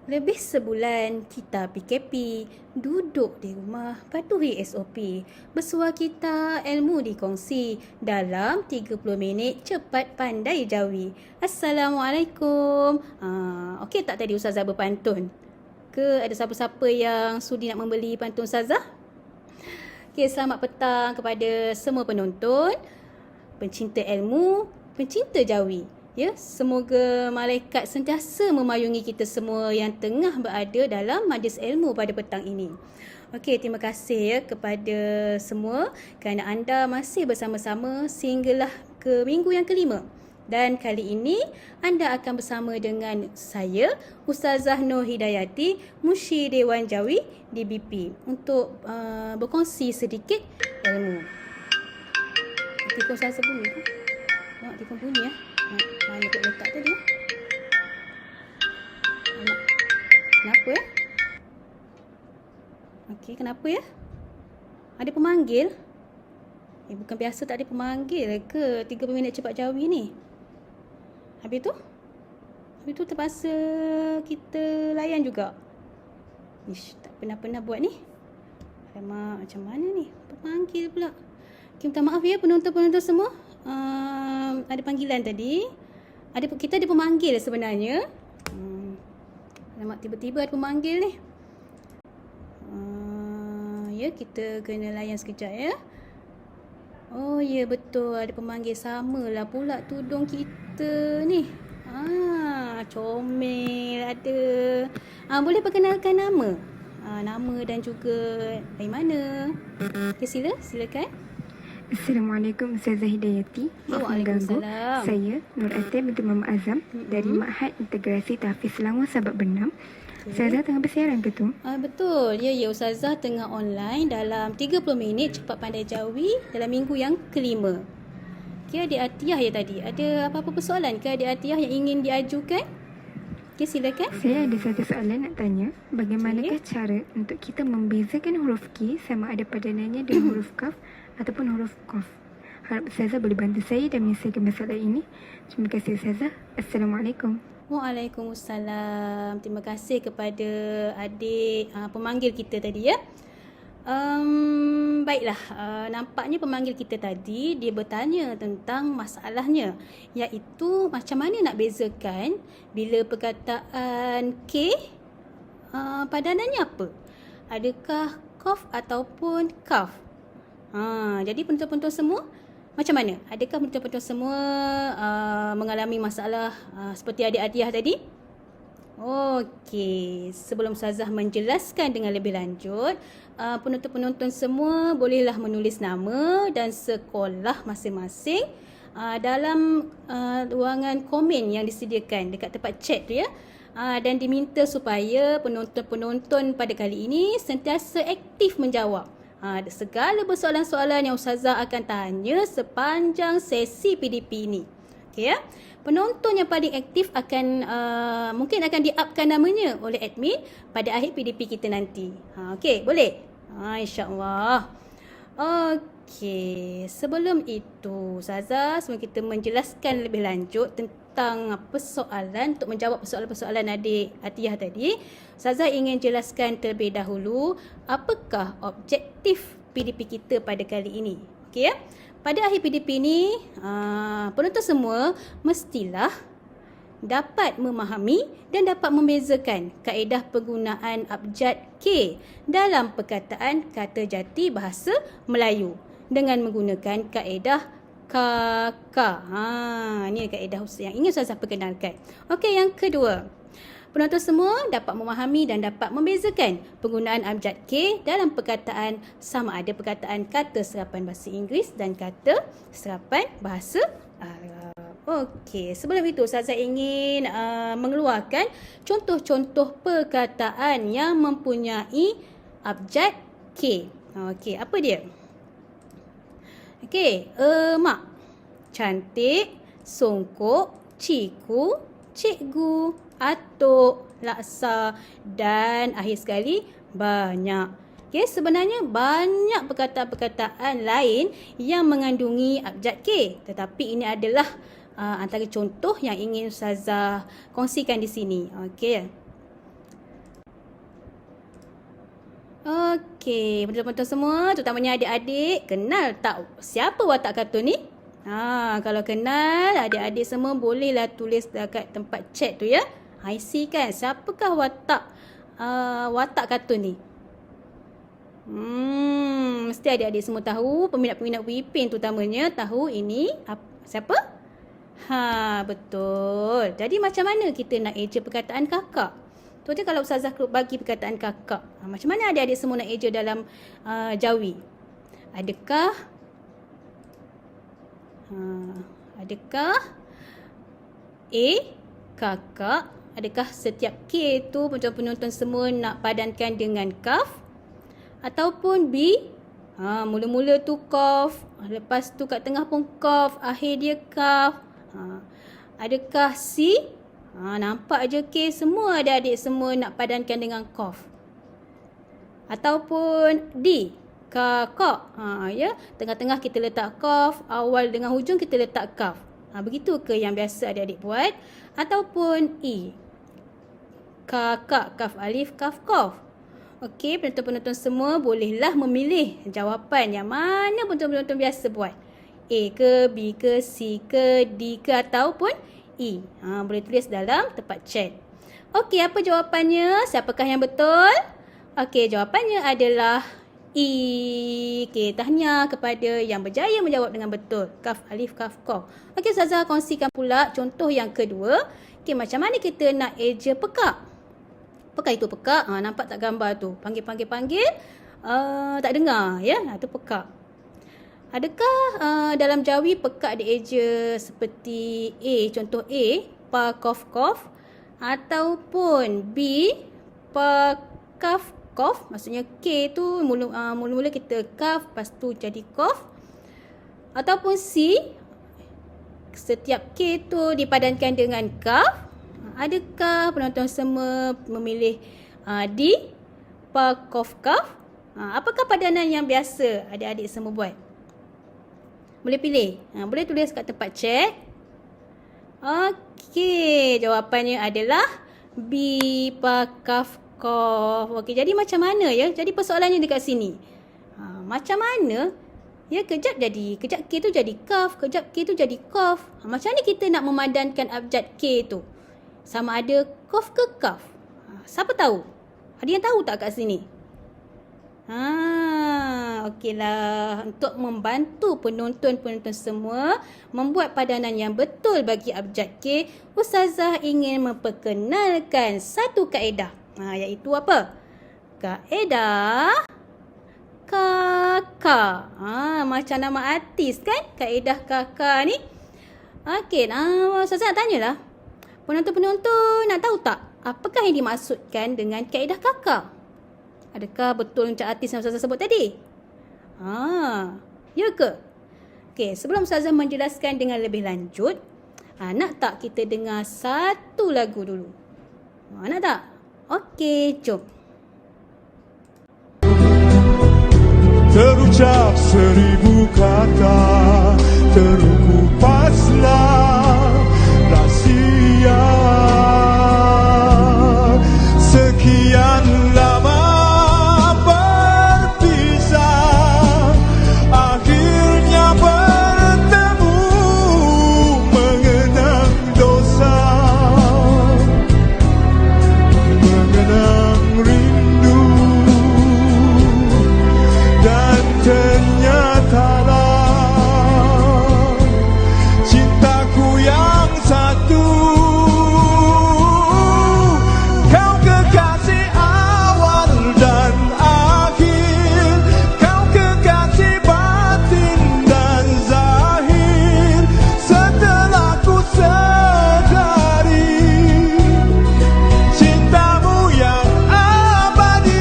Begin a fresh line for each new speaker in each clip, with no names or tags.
Lebih sebulan kita PKP, duduk di rumah, patuhi SOP. Bersuah kita, ilmu dikongsi. Dalam 30 minit, cepat pandai jawi. Assalamualaikum. Okey tak tadi Ustazah berpantun? Ke ada siapa-siapa yang sudi nak membeli pantun Ustazah? Okey, selamat petang kepada semua penonton, pencinta ilmu, pencinta jawi. Ya, semoga malaikat sentiasa memayungi kita semua yang tengah berada dalam majlis ilmu pada petang ini. Okey, terima kasih ya kepada semua kerana anda masih bersama-sama sehinggalah ke minggu yang kelima. Dan kali ini anda akan bersama dengan saya, Ustazah Nur Hidayati, Musyir Dewan Jawi DBP untuk berkongsi sedikit ilmu. Telefon Ustazah bunyi tu. Nak telefon bunyi ya. Mana kot letak tadi? Kenapa ya? Okey, kenapa ya? Ada pemanggil? Bukan biasa tak ada pemanggil ke 30 minit cepat jawi ni? Habis tu terpaksa kita layan juga. Ish, tak pernah buat ni. Alamak, macam mana ni? Pemanggil pula. Okay, minta maaf ya penonton-penonton semua. Ada panggilan tadi. Kita ada pemanggil sebenarnya. Alamak, tiba-tiba ada pemanggil ni. Ya, kita kena layan sekejap ya. Oh ya, betul, ada pemanggil. Samalah pula tudung kita ni. Comel ada. Boleh perkenalkan nama? Nama dan juga dari mana? Okay, silakan.
Assalamualaikum Ustazah Hidayati. Maaf mengganggu. Saya Nur Atin binti Muhammad Azam dari Ma'had Integrasi Tahfiz Selangor Sabak Bernam. Ustazah tengah bersiaran ke tu?
Betul. Ya, Ustazah tengah online dalam 30 minit cepat pandai jawi dalam minggu yang kelima. Okay, adik Atiyah ya tadi. Ada apa-apa persoalan ke adik Atiyah yang ingin diajukan? Okay, silakan.
Saya ada satu soalan nak tanya. Bagaimanakah cara untuk kita membezakan huruf K sama ada padanannya dengan huruf Kaf ataupun huruf Qaf? Harap Ustazah boleh bantu saya dan menyelesaikan masalah ini. Terima kasih Ustazah. Assalamualaikum.
Waalaikumsalam. Terima kasih kepada adik pemanggil kita tadi ya. Baiklah, nampaknya pemanggil kita tadi dia bertanya tentang masalahnya, iaitu macam mana nak bezakan bila perkataan K padanannya apa? Adakah Qaf ataupun Kaf? Jadi penonton-penonton semua macam mana? Adakah penonton-penonton semua mengalami masalah seperti adik Atiyah tadi? Okey, sebelum Ustazah menjelaskan dengan lebih lanjut, penonton-penonton semua bolehlah menulis nama dan sekolah masing-masing dalam ruangan komen yang disediakan dekat tempat chat tu ya. Dan diminta supaya penonton-penonton pada kali ini sentiasa aktif menjawab segala persoalan-soalan yang Ustazah akan tanya sepanjang sesi PDP ini. Okey ya. Penonton yang paling aktif akan mungkin akan di-upkan namanya oleh admin pada akhir PDP kita nanti. Okey, boleh? InsyaAllah. Okey, sebelum itu Ustazah, sebelum kita menjelaskan lebih lanjut tentang persoalan, untuk menjawab persoalan-persoalan adik Atiyah tadi, Ustazah ingin jelaskan terlebih dahulu apakah objektif PDP kita pada kali ini. Okey ya? Pada akhir PDP ni, penonton semua mestilah dapat memahami dan dapat membezakan kaedah penggunaan abjad K dalam perkataan kata jati bahasa Melayu dengan menggunakan kaedah KK. Ini kaedah yang ingin saya perkenalkan. Okey, yang kedua. Penonton semua dapat memahami dan dapat membezakan penggunaan abjad K dalam perkataan sama ada perkataan kata serapan bahasa Inggeris dan kata serapan bahasa Arab. Okey, sebelum itu saya ingin mengeluarkan contoh-contoh perkataan yang mempunyai abjad K. Okey, apa dia? Okey, emak, cantik, songkok, ciku, cikgu, atuk, laksa dan akhir sekali banyak. Okay, sebenarnya banyak perkataan-perkataan lain yang mengandungi abjad K, tetapi ini adalah antara contoh yang ingin Ustazah kongsikan di sini. Okey. Okey, penonton-penonton semua, terutamanya adik-adik, kenal tak siapa watak kartun ni? Kalau kenal, adik-adik semua bolehlah tulis dekat tempat chat tu ya. IC kan, siapakah watak kartun ni? Mesti adik-adik semua tahu, peminat-peminat Wipin terutamanya tahu ini siapa? Betul. Jadi macam mana kita nak eja perkataan kakak? Tu je kalau Ustazah bagi perkataan kakak. Macam mana adik-adik semua nak eja dalam Jawi? Adakah A, kakak? Adakah setiap K tu penonton-penonton semua nak padankan dengan kaf? Ataupun B, mula-mula tu kaf, lepas tu kat tengah pun kaf, akhir dia kaf. Adakah C? Nampak je K, semua adik-adik semua nak padankan dengan kaf. Ataupun D, kakak. Ya, tengah-tengah kita letak kaf, awal dengan hujung kita letak kaf. Begitu ke yang biasa adik-adik buat? Ataupun E, kakak, kaf alif, kaf qaf. Okey, penonton-penonton semua bolehlah memilih jawapan yang mana penonton-penonton biasa buat. A ke, B ke, C ke, D ke ataupun E. Boleh tulis dalam tempat chat. Okey, apa jawapannya? Siapakah yang betul? Okey, jawapannya adalah E. Okey, tahniah kepada yang berjaya menjawab dengan betul. Kaf alif, kaf qaf. Okey, Ustazah kongsikan pula contoh yang kedua. Okey, macam mana kita nak eja pekak? Pekak itu pekak. Nampak tak gambar tu? Panggil, tak dengar. Ya, itu pekak. Adakah dalam Jawi pekak dieja seperti A, contoh A, pa, kof, kof. Ataupun B, pa, kaf, kof. Maksudnya K tu mula-mula kita kaf, lepas tu jadi kof. Ataupun C, setiap K tu dipadankan dengan kaf. Adakah penonton semua memilih D, pa, kof, kaf? Apakah padanan yang biasa adik-adik semua buat? Boleh pilih. Boleh tulis kat tempat chat. Okey, jawapannya adalah B, pa, kaf, kof. Okey, jadi macam mana ya? Jadi persoalannya dekat sini. Macam mana? Ya, kejap K tu jadi kaf, kejap K tu jadi kof. Macam mana kita nak memadankan abjad K tu? Sama ada kof ke kaf? Siapa tahu? Ada yang tahu tak kat sini? Okeylah, untuk membantu penonton-penonton semua membuat padanan yang betul bagi abjad K, Ustazah ingin memperkenalkan satu kaedah. Iaitu apa? Kaedah kakak. Macam nama artis kan? Kaedah kakak ni. Okey, Ustazah nak tanyalah. Penonton-penonton nak tahu tak apakah yang dimaksudkan dengan kaedah kakak? Adakah betul macam artis yang Ustazah sebut tadi? Ya ke? Okey, sebelum Ustazah menjelaskan dengan lebih lanjut, nak tak kita dengar satu lagu dulu? Nak tak? Okey, jom.
Terucap 1000 kata, terukupaslah rahsia. Sekian lama berpisah, akhirnya bertemu, mengenang dosa, mengenang rindu. Dan ternyatalah cintaku yang satu, kau kekasih awal dan akhir, kau kekasih batin dan zahir. Setelah ku sadari cintamu yang abadi.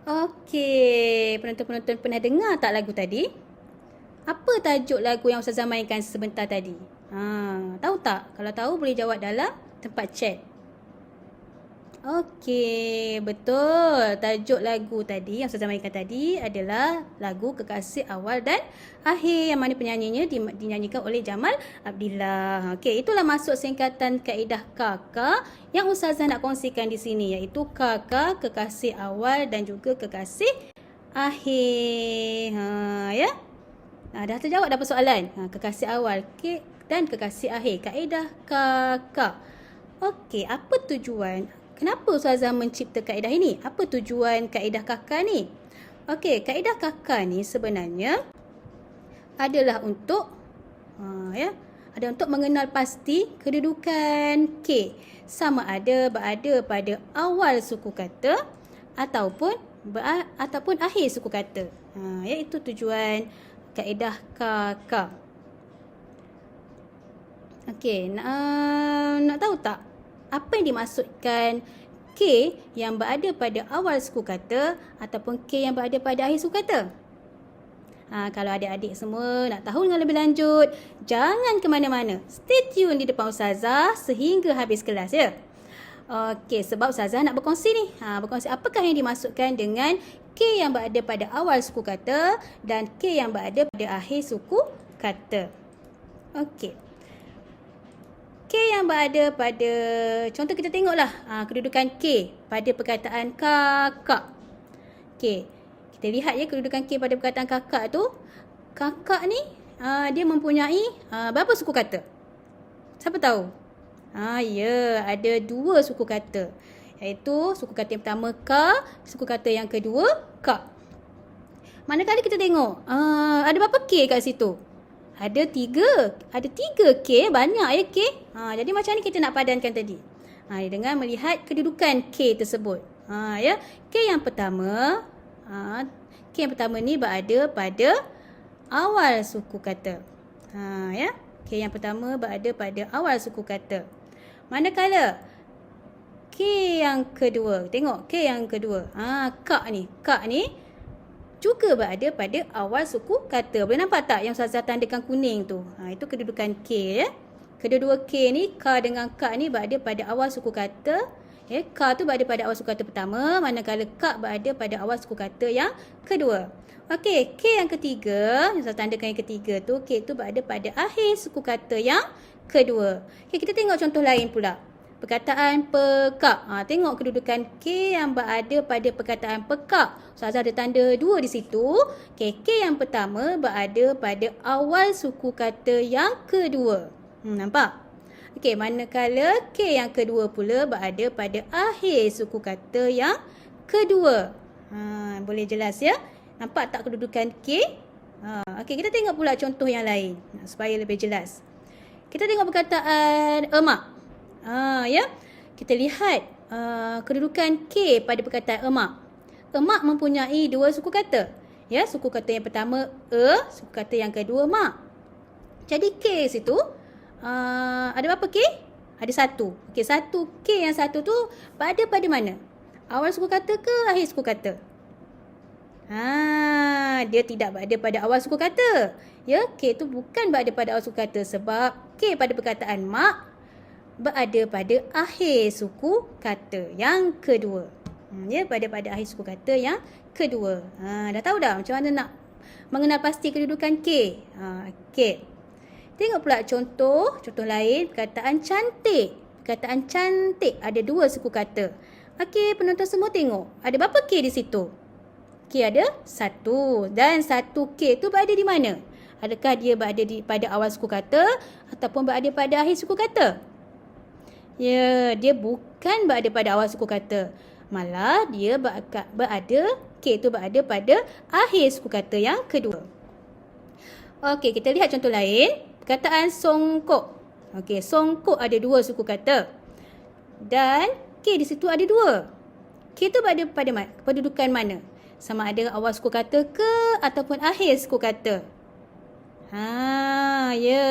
Okey, penonton-penonton pernah dengar tak lagu tadi? Apa tajuk lagu yang Ustazah mainkan sebentar tadi? Tahu tak? Kalau tahu boleh jawab dalam tempat chat. Okey, betul. Tajuk lagu tadi yang Ustazah mainkan tadi adalah lagu Kekasih Awal dan Akhir yang mana penyanyinya dinyanyikan oleh Jamal Abdillah. Okey, itulah maksud singkatan kaedah KK yang Ustazah nak kongsikan di sini, iaitu KK, Kekasih Awal dan juga Kekasih Akhir. Ya. Dah terjawab dah persoalan. Kekasih awal K dan kekasih akhir. Kaedah KK. Okey, apa tujuan? Kenapa Ustazah mencipta kaedah ini? Apa tujuan kaedah KK ni? Okey, kaedah KK ni sebenarnya adalah untuk ada untuk mengenal pasti kedudukan K sama ada berada pada awal suku kata ataupun akhir suku kata. Iaitu tujuan kaedah KK. Okey, nak tahu tak apa yang dimaksudkan K yang berada pada awal suku kata ataupun K yang berada pada akhir suku kata? Kalau adik-adik semua nak tahu dengan lebih lanjut, jangan ke mana-mana. Stay tune di depan Ustazah sehingga habis kelas ya. Okey, sebab Ustazah nak berkongsi ni. Berkongsi apakah yang dimaksudkan dengan K yang berada pada awal suku kata dan K yang berada pada akhir suku kata. Okey. K yang berada pada, contoh kita tengoklah kedudukan K pada perkataan kakak. Okey, kita lihat ya kedudukan K pada perkataan kakak tu. Kakak ni dia mempunyai berapa suku kata? Siapa tahu? Ya, ada 2 suku kata. Iaitu suku kata yang pertama K, suku kata yang kedua K. Manakala kita tengok ada berapa K kat situ? Ada 3. Ada 3 K, banyak ya K. Jadi macam ni kita nak padankan tadi. Dengan melihat kedudukan K tersebut. Ya, K yang pertama ni berada pada awal suku kata. Ya, K yang pertama berada pada awal suku kata. Manakala K yang kedua, tengok K yang kedua. Kak ni juga berada pada awal suku kata. Boleh nampak tak yang Ustazah tandakan kuning tu? Itu kedudukan K ya. Kedua-dua K ni, K dengan K ni berada pada awal suku kata. Ya, K tu berada pada awal suku kata pertama, manakala K berada pada awal suku kata yang kedua. Okey, K yang ketiga, yang Ustazah tandakan yang ketiga tu, K tu berada pada akhir suku kata yang kedua. Okey, kita tengok contoh lain pula. Perkataan pekak. Tengok kedudukan K yang berada pada perkataan pekak. Ustazah ada tanda 2 di situ. K yang pertama berada pada awal suku kata yang kedua. Nampak? Okey, manakala K yang kedua pula berada pada akhir suku kata yang kedua. Boleh jelas ya? Nampak tak kedudukan K? Okey, kita tengok pula contoh yang lain supaya lebih jelas. Kita tengok perkataan emak. Ya, kita lihat kedudukan K pada perkataan emak. Emak mempunyai 2 suku kata. Ya, suku kata yang pertama suku kata yang kedua mak. Jadi K situ ada berapa K? Ada 1. Okey, 1 K yang 1 tu berada pada mana? Awal suku kata ke akhir suku kata? Dia tidak berada pada awal suku kata. Ya, K tu bukan berada pada awal suku kata sebab K pada perkataan mak berada pada akhir suku kata yang kedua. Ya, pada akhir suku kata yang kedua. Dah tahu dah macam mana nak mengenal pasti kedudukan K. K. Tengok pula contoh lain, perkataan cantik. Perkataan cantik ada 2 suku kata. Okey, penonton semua tengok. Ada berapa K di situ? K ada 1 dan 1 K tu berada di mana? Adakah dia berada pada awal suku kata ataupun berada pada akhir suku kata? Ya, dia bukan berada pada awal suku kata. Malah dia berada, K tu berada pada akhir suku kata yang kedua. Okey, kita lihat contoh lain. Perkataan songkok. Okey, songkok ada 2 suku kata. Dan K di situ ada 2. K tu berada pada kedudukan mana? Sama ada awal suku kata ke ataupun akhir suku kata? Ya.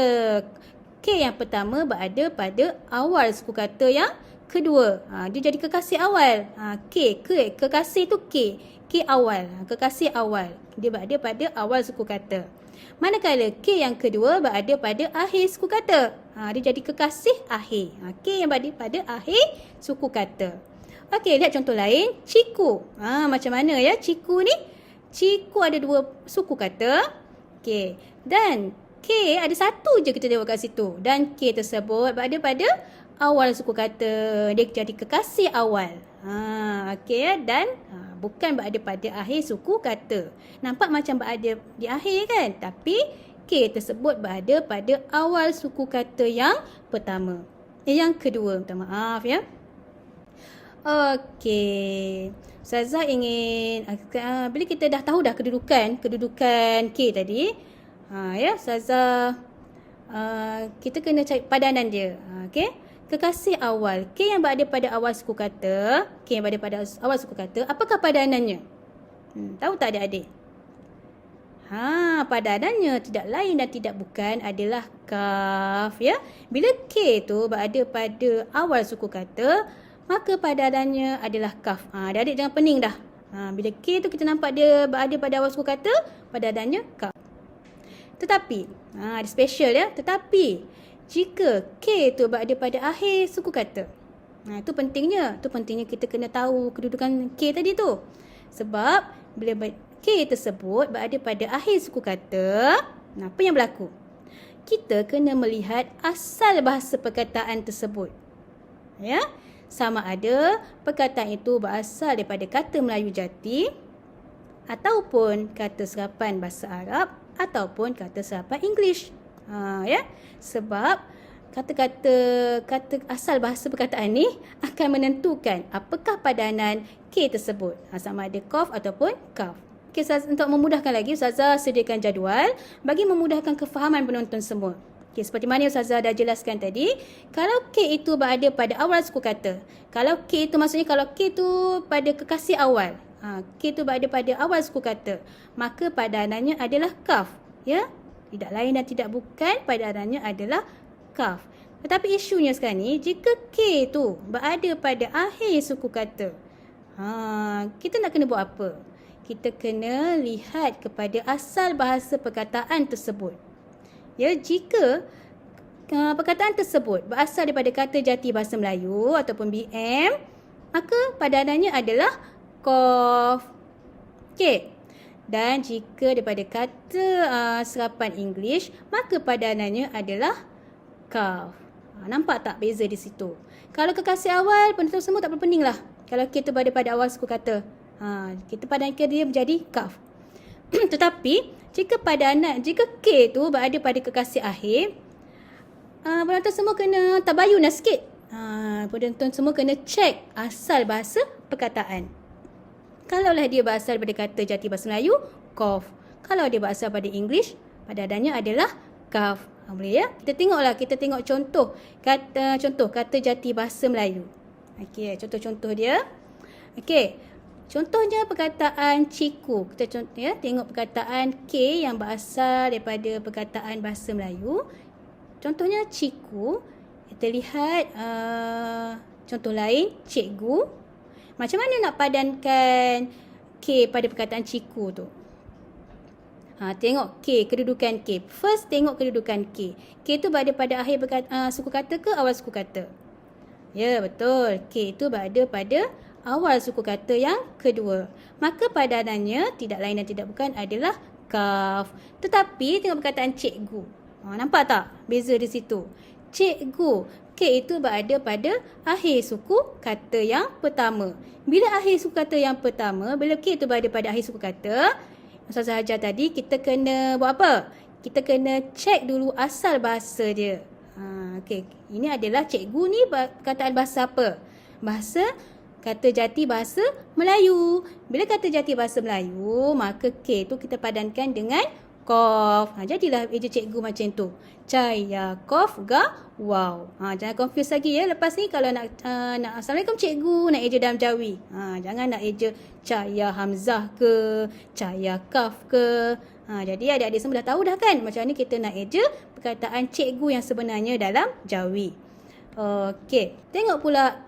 K yang pertama berada pada awal suku kata yang kedua. Dia jadi kekasih awal. Kekasih tu K. K awal. Kekasih awal. Dia berada pada awal suku kata. Manakala K yang kedua berada pada akhir suku kata. Dia jadi kekasih akhir. K yang berada pada akhir suku kata. Okey, lihat contoh lain. Ciku. Macam mana ya ciku ni? Ciku ada 2 suku kata. Okey. Dan K ada satu je kita tengok kat situ. Dan K tersebut berada pada awal suku kata. Dia jadi kekasih awal. Okey ya. Dan bukan berada pada akhir suku kata. Nampak macam berada di akhir kan? Tapi K tersebut berada pada awal suku kata yang pertama. Yang kedua, minta maaf ya. Okey. Ustazah ingin bila kita dah tahu dah kedudukan K tadi. Ya, Ustazah kita kena cari padanan dia. Okey. Kekasih awal. K yang berada pada awal suku kata. K yang berada pada awal suku kata. Apakah padanannya? Tahu tak adik-adik? Padanannya tidak lain dan tidak bukan adalah kaf ya. Bila K tu berada pada awal suku kata, maka padanannya adalah kaf. Adik-adik jangan pening dah. Bila K tu kita nampak dia berada pada awal suku kata, padanannya kaf. Tetapi, ada special ya. Tetapi, jika K tu berada pada akhir suku kata. Itu pentingnya. Itu pentingnya kita kena tahu kedudukan K tadi tu. Sebab, bila K tersebut berada pada akhir suku kata, apa yang berlaku? Kita kena melihat asal bahasa perkataan tersebut. Ya, sama ada perkataan itu berasal daripada kata Melayu jati ataupun kata serapan bahasa Arab ataupun kata serapan English. Ya, sebab kata asal bahasa perkataan ni akan menentukan apakah padanan K tersebut. Sama ada qaf ataupun kaf. Okay, untuk memudahkan lagi, Ustazah sediakan jadual bagi memudahkan kefahaman penonton semua. Okay, seperti mana Ustazah dah jelaskan tadi, kalau K itu berada pada awal suku kata. Kalau K itu maksudnya kalau K itu pada kekasih awal. K itu berada pada awal suku kata. Maka padanannya adalah kaf. Ya? Tidak lain dan tidak bukan, padanannya adalah kaf. Tetapi isunya sekarang ni, jika K itu berada pada akhir suku kata. Kita nak kena buat apa? Kita kena lihat kepada asal bahasa perkataan tersebut. Ya, jika perkataan tersebut berasal daripada kata jati bahasa Melayu ataupun BM, maka padanannya adalah qaf. Okey. Dan jika daripada kata serapan English, maka padanannya adalah kaf. Nampak tak beza di situ? Kalau kekasih awal, penonton semua tak perlu pening lah. Kalau kita berada pada awal suku kata. Kita padankan dia menjadi kaf. Tetapi jika K tu berada pada kekasih akhir, penonton semua kena tabayun sikit. Penonton semua kena cek asal bahasa perkataan. Kalaulah dia berasal daripada kata jati bahasa Melayu, qaf. Kalau dia berasal pada English, padanannya adalah kaf. Boleh ya? Kita tengok contoh kata jati bahasa Melayu. Okey, contoh-contoh dia. Okey. Contohnya perkataan ciku. Kita tengok perkataan K yang berasal daripada perkataan bahasa Melayu. Contohnya ciku. Kita lihat contoh lain, cikgu. Macam mana nak padankan K pada perkataan ciku tu? Tengok K, kedudukan K. First tengok kedudukan K. K tu berada pada akhir suku kata ke awal suku kata? Ya, betul. K itu berada pada awal suku kata yang kedua. Maka padanannya tidak lain dan tidak bukan adalah kaf. Tetapi tengok perkataan cikgu. Nampak tak beza di situ? Cikgu. K itu berada pada akhir suku kata yang pertama. Bila akhir suku kata yang pertama, bila K itu berada pada akhir suku kata, Ustazah ajar tadi, kita kena buat apa? Kita kena cek dulu asal bahasa dia. Okey. Ini adalah cikgu ni perkataan bahasa apa? Bahasa kata jati bahasa Melayu. Bila kata jati bahasa Melayu, maka K tu kita padankan dengan qaf. Jadilah eja cikgu macam tu. Caya, qaf, ga, waw. Jangan confuse lagi ya. Lepas ni kalau nak Assalamualaikum cikgu, nak eja dalam jawi. Jangan nak eja caya hamzah ke, caya kaf ke. Jadi adik-adik semua dah tahu dah kan macam ni kita nak eja perkataan cikgu yang sebenarnya dalam jawi. Okey. Tengok pula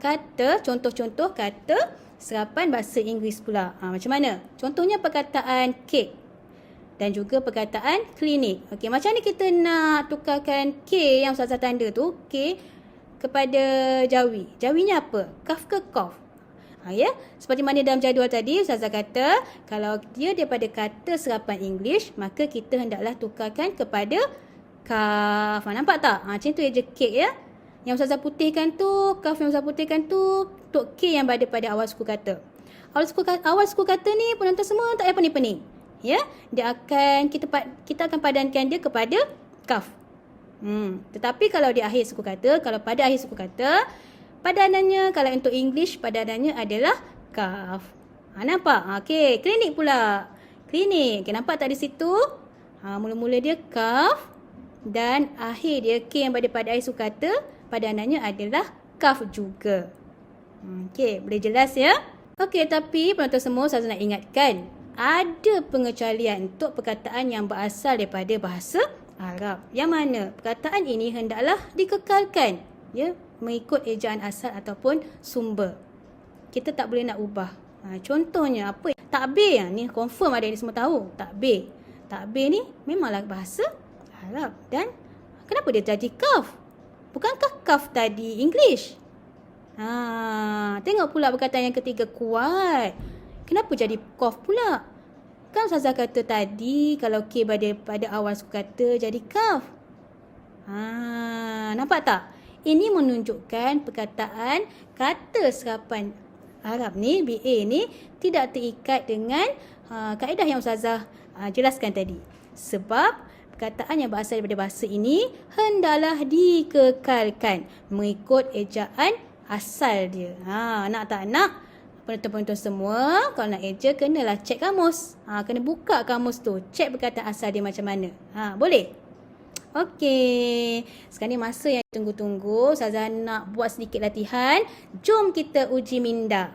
contoh-contoh kata serapan bahasa Inggeris pula. Macam mana? Contohnya perkataan cake dan juga perkataan klinik. Okey, macam ni kita nak tukarkan K yang Ustazah tanda tu, K kepada jawi. Jawinya apa? Kaf ke qaf? Ya, seperti mana dalam jadual tadi Ustazah kata, kalau dia daripada kata serapan English, maka kita hendaklah tukarkan kepada kaf. Nampak tak? Macam tu eja kek ya. Yang Ustazah putihkan tu, kaf yang Ustazah putihkan tu, untuk K yang berada pada awal suku kata. Awal suku kata ni penonton semua tak payah pening-pening. Ya, kita akan padankan dia kepada kaf. Tetapi kalau di akhir suku kata, kalau pada akhir suku kata, padanannya kalau untuk English padanannya adalah kaf. Nampak? Okey, klinik pula. Klinik. Okay, nampak tak di situ? Mula-mula dia kaf dan akhir dia K yang berada pada akhir suku kata, padanannya adalah kaf juga. Okey, boleh jelas ya? Okey, tapi penonton semua saya nak ingatkan, ada pengecualian untuk perkataan yang berasal daripada bahasa Arab. Yang mana perkataan ini hendaklah dikekalkan, ya, mengikut ejaan asal ataupun sumber. Kita tak boleh nak ubah. Contohnya apa? Takbir. Ni confirm ada yang semua tahu. Takbir. Takbir ni memanglah bahasa Arab. Dan kenapa dia jadi kaf? Bukankah kaf tadi English? Tengok pula perkataan yang ketiga kuat. Kenapa jadi kaf pula? Kan Ustazah kata tadi kalau K berada pada awal suku kata jadi kaf. Nampak tak? Ini menunjukkan perkataan kata serapan Arab ni, BA ni, tidak terikat dengan kaedah yang Ustazah jelaskan tadi. Sebab perkataan yang berasal daripada bahasa ini hendaklah dikekalkan mengikut ejaan asal dia. Nak tak nak, penonton-penonton semua, kalau nak eja, kenalah cek kamus. Kena buka kamus tu, cek perkataan asal dia macam mana. Boleh? Okey, sekarang ni masa yang tunggu-tunggu. Ustazah nak buat sedikit latihan. Jom kita uji minda.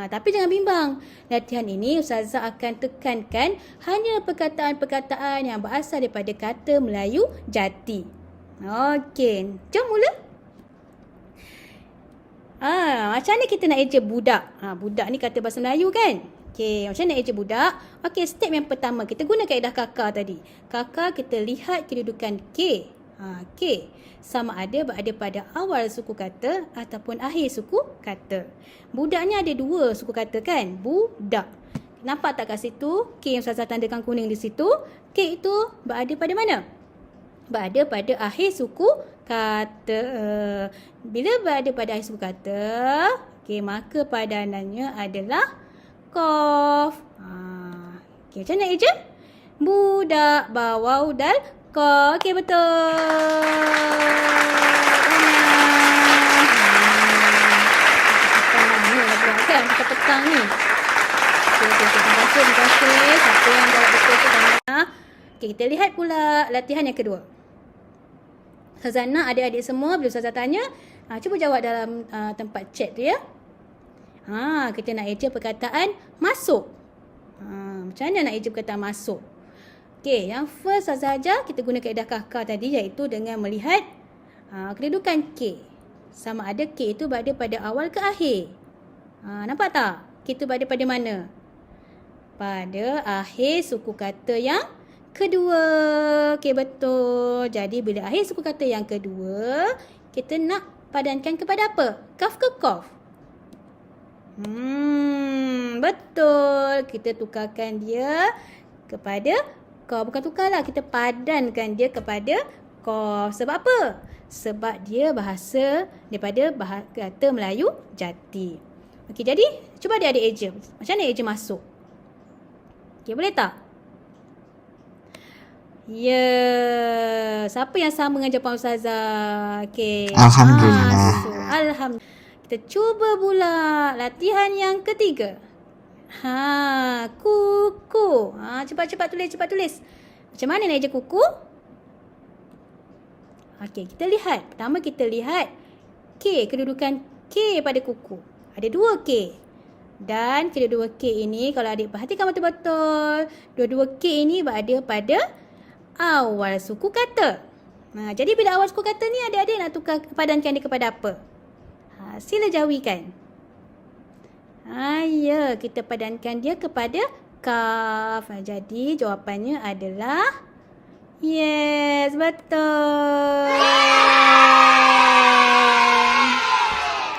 Tapi jangan bimbang. Latihan ini Ustazah akan tekankan hanya perkataan-perkataan yang berasal daripada kata Melayu jati. Okey, jom mula. Macam mana kita nak eja budak? Budak ni kata bahasa Melayu kan? Okey, macam mana eja budak? Okey, step yang pertama, kita guna kaedah kakak tadi. Kakak kita lihat kedudukan K. K sama ada berada pada awal suku kata ataupun akhir suku kata. Budak ni ada dua suku kata kan? Budak. Nampak tak kat situ? K yang Ustazah tandakan kuning di situ. K itu berada pada mana? Berada pada akhir suku kata. Bila berada pada akhir suku kata, okey, maka padanannya adalah Qaf. Okey, macam mana eja? Budak, bawau, dal, qa. Okey, betul. Kan kita petang ni. Terima kasih. Siapa yang jawab betul tu tanya. Okey, kita lihat pula latihan yang kedua. Ustazah nak adik-adik semua bila Ustazah tanya, cuba jawab dalam tempat chat tu ya. Kita nak eja perkataan masuk. Macam mana nak eja perkataan masuk? Okey, yang first Ustazah ajar, kita guna kaedah kakak tadi, iaitu dengan melihat kedudukan K. Sama ada K itu berada pada awal ke akhir. Nampak tak? K itu berada pada mana? Pada akhir suku kata yang kedua. Okey, betul. Jadi bila akhir suku kata yang kedua, kita nak padankan kepada apa? Kaf ke qaf? Betul. Kita tukarkan dia kepada qaf. Bukan tukarlah, kita padankan dia kepada qaf. Sebab apa? Sebab dia bahasa daripada kata Melayu jati. Okey, jadi cuba adik-adik eja. Macam mana eja masuk? Okey, boleh tak? Ya. Siapa yang sama dengan jawapan Ustazah? Okey.
Alhamdulillah.
Alhamdulillah. Kita cuba pula latihan yang ketiga. Kuku. Cepat tulis. Macam mana nak eja kuku? Okey, kita lihat. Pertama kita lihat K, kedudukan K pada kuku. Ada 2 K. Dan kedua-dua K ini, kalau adik perhatikan betul-betul, dua-dua K ini berada pada awal suku kata. Jadi bila awal suku kata ni, adik-adik nak tukar padankan dia kepada apa? Sila jawikan. Ya, kita padankan dia kepada kaf. Jadi jawapannya adalah yes, betul.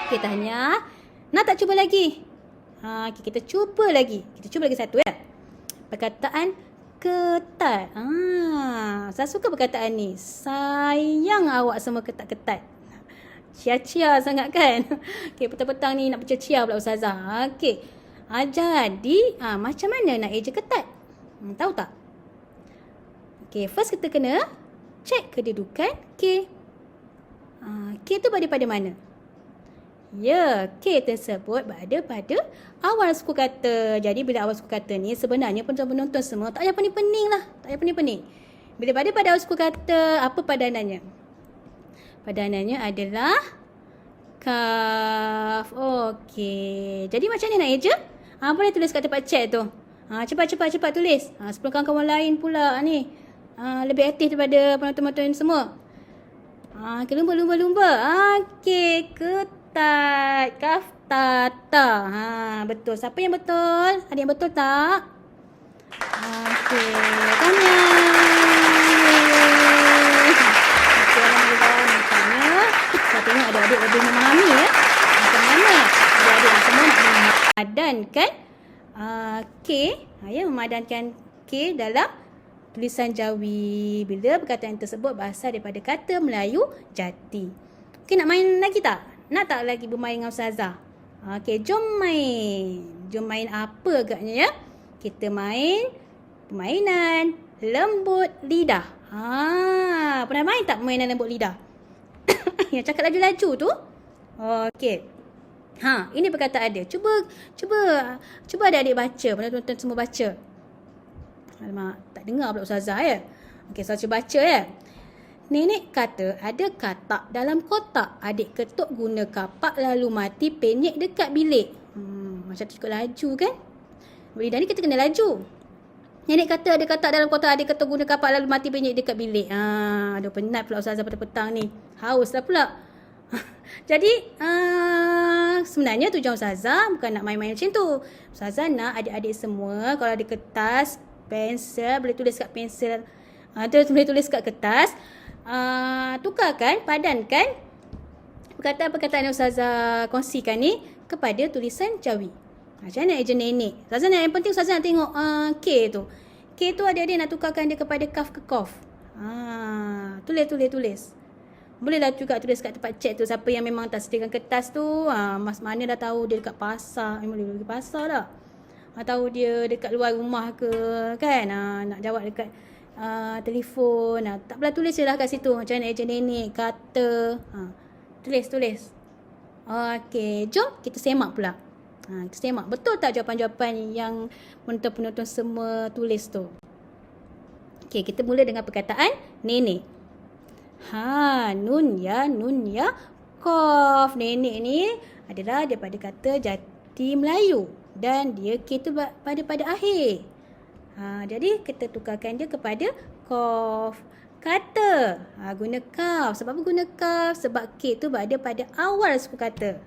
Kita tanya, nak tak cuba lagi? Okay, kita cuba lagi. Satu ya. Perkataan ketat. Saya suka perkataan ni. Sayang awak semua ketat-ketat. Cia-cia sangat kan? Okay, petang-petang ni nak bercia-cia pula Ustazah. Okay. Jadi, macam mana nak eja ketat? Tahu tak? Okay, first kita kena check kedudukan K. K tu berada pada mana? Ya, K tersebut berada pada awal suku kata. Jadi bila awal suku kata ni sebenarnya penonton semua tak payah pening-pening lah. Tak payah pening-pening. Bila berada pada awal suku kata, apa padanannya? Padanannya adalah kaf. Okey. Jadi macam mana nak eja? Boleh tulis kat tempat chat tu. Cepat tulis. Sebelum kawan-kawan lain pula ni lebih aktif daripada penonton-penonton semua. Lumba-lumba. Okey, ketat. Kaf tata. Betul. Siapa yang betul? Ada yang betul tak? Okey. Tanya. Okey, alhamdulillah. Maknanya saya tengok adik-adik lebih memahami ya. Macam mana adik-adik semua nak memadankan K. Memadankan K dalam tulisan Jawi bila perkataan tersebut berasal daripada kata Melayu jati. Okey, nak main lagi tak? Nak tak lagi bermain dengan Ustazah? Okey, jom main. Jom main apa agaknya ya? Kita main permainan lembut lidah. Pernah main tak permainan lembut lidah? Yang cakap laju-laju tu? Okey. Ini perkataan dia. Cuba adik-adik baca. Penonton semua baca. Alamak, tak dengar pula Ustazah ya. Okey, saya cuba baca ya. Nenek kata ada katak dalam kotak. Adik ketuk guna kapak lalu mati penyek dekat bilik. Macam tu cukup laju kan? Lidah ni kita kena laju. Nenek kata ada katak dalam kotak. Adik ketuk guna kapak lalu mati penyek dekat bilik. Aduh, penat pula Ustazah petang-petang ni. Haus lah pula. Jadi sebenarnya tujuan Ustazah bukan nak main-main macam tu. Ustazah nak adik-adik semua kalau ada kertas, pensel, boleh tulis kat pensel, boleh tulis kat kertas, tukarkan, padankan perkataan-perkataan yang Ustazah kongsikan ni kepada tulisan Jawi. Macam mana eja nenek? Ustazah nak, yang penting Ustazah nak tengok K tu. K tu adik-adik nak tukarkan dia kepada kaf ke kof. Tulis. Bolehlah juga tulis kat tempat chat tu. Siapa yang memang tak sediakan kertas tu, mas mana dah tahu dia dekat pasar. Memang dia pergi pasar dah. Tahu dia dekat luar rumah ke kan. Nak jawab dekat telefon. Tak pernah tulis je lah kat situ. Macam mana eja nenek kata. Tulis. Okey, jom kita semak pula. Kita semak. Betul tak jawapan-jawapan yang penonton-penonton semua tulis tu? Okey, kita mula dengan perkataan nenek. Nun ya, kof. Nenek ni adalah daripada kata jati Melayu dan dia K tu pada akhir. Jadi kita tukarkan dia kepada kof. Kata, guna kaf. Sebab apa guna kaf? Sebab K tu berada pada awal suku kata.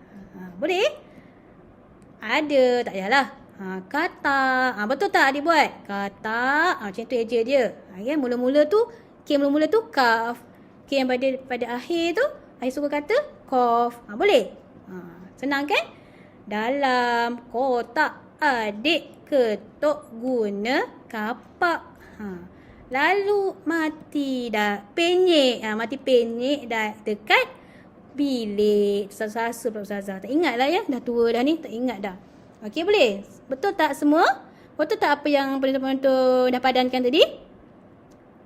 Boleh? Ada, tak payahlah. Kata. Betul tak adik buat? Kata. Macam tu eja dia. Mula-mula tu, K mula-mula tu kaf. K yang berada pada akhir tu, akhir suku kata, kof. Boleh? Senang kan? Dalam kotak adik ketuk guna kapak. Lalu mati dah penyek. Mati penyek dah dekat bilik. Sasa pula Ustazah. Tak ingat lah ya. Dah tua dah ni. Tak ingat dah. Okey, boleh? Betul tak semua? Betul tak apa yang penonton-penonton dah padankan tadi?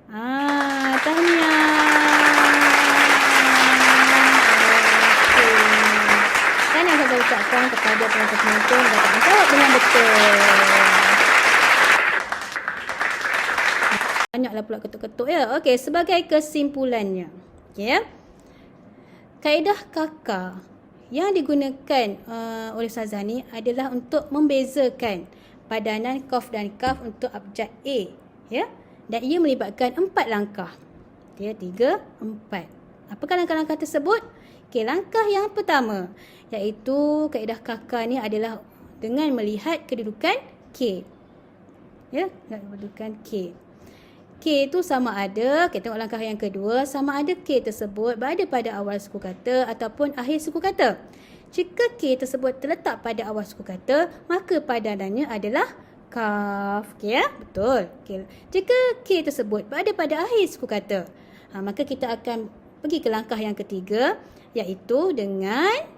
Tanya. Kan yang saya ucapkan kepada penonton-penonton yang dapat menjawab dengan betul. Banyaklah pula ketuk-ketuk ya. Okey, sebagai kesimpulannya. Okey ya. Kaedah kakak yang digunakan oleh Ustazah ni adalah untuk membezakan padanan kof dan kaf untuk abjad A. Ya. Dan ia melibatkan 4 langkah. Okay, 3, 4. Apakah langkah-langkah tersebut? Okay, langkah yang pertama, iaitu kaedah kakak ni adalah dengan melihat kedudukan K. Ya, kedudukan K. K itu sama ada, kita tengok langkah yang kedua, sama ada K tersebut berada pada awal suku kata ataupun akhir suku kata. Jika K tersebut terletak pada awal suku kata, maka padanannya adalah kaf. Okey ya? Betul. Okay. Jika K tersebut berada pada akhir suku kata, maka kita akan pergi ke langkah yang ketiga, iaitu dengan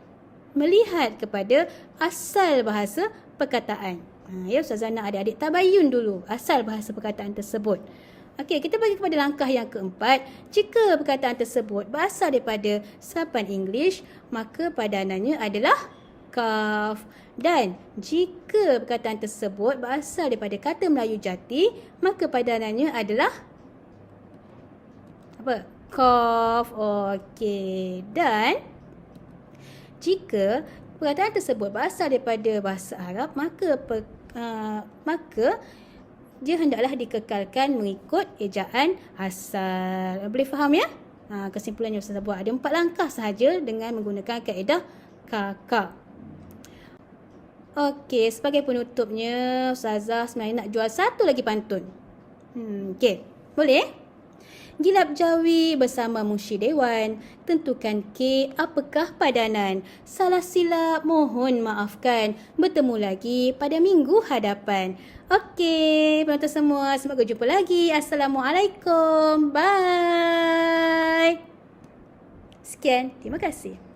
melihat kepada asal bahasa perkataan. Ya, Ustazah nak adik-adik tabayun dulu asal bahasa perkataan tersebut. Okey, kita bagi kepada langkah yang keempat. Jika perkataan tersebut berasal daripada sapan English, maka padanannya adalah kaf. Dan jika perkataan tersebut berasal daripada kata Melayu Jati, maka padanannya adalah apa? Kaf. Okey. Dan jika perkataan tersebut berasal daripada bahasa Arab, maka dia hendaklah dikekalkan mengikut ejaan asal. Boleh faham ya? Kesimpulannya Ustazah buat ada 4 langkah sahaja dengan menggunakan kaedah kakak. Okey, sebagai penutupnya Ustazah sebenarnya nak jual satu lagi pantun. Okey, boleh? Gilap jawi bersama Munsyi Dewan, tentukan K apakah padanan. Salah silap mohon maafkan, bertemu lagi pada minggu hadapan. Okey, penonton semua, semoga jumpa lagi. Assalamualaikum. Bye. Sekian, terima kasih.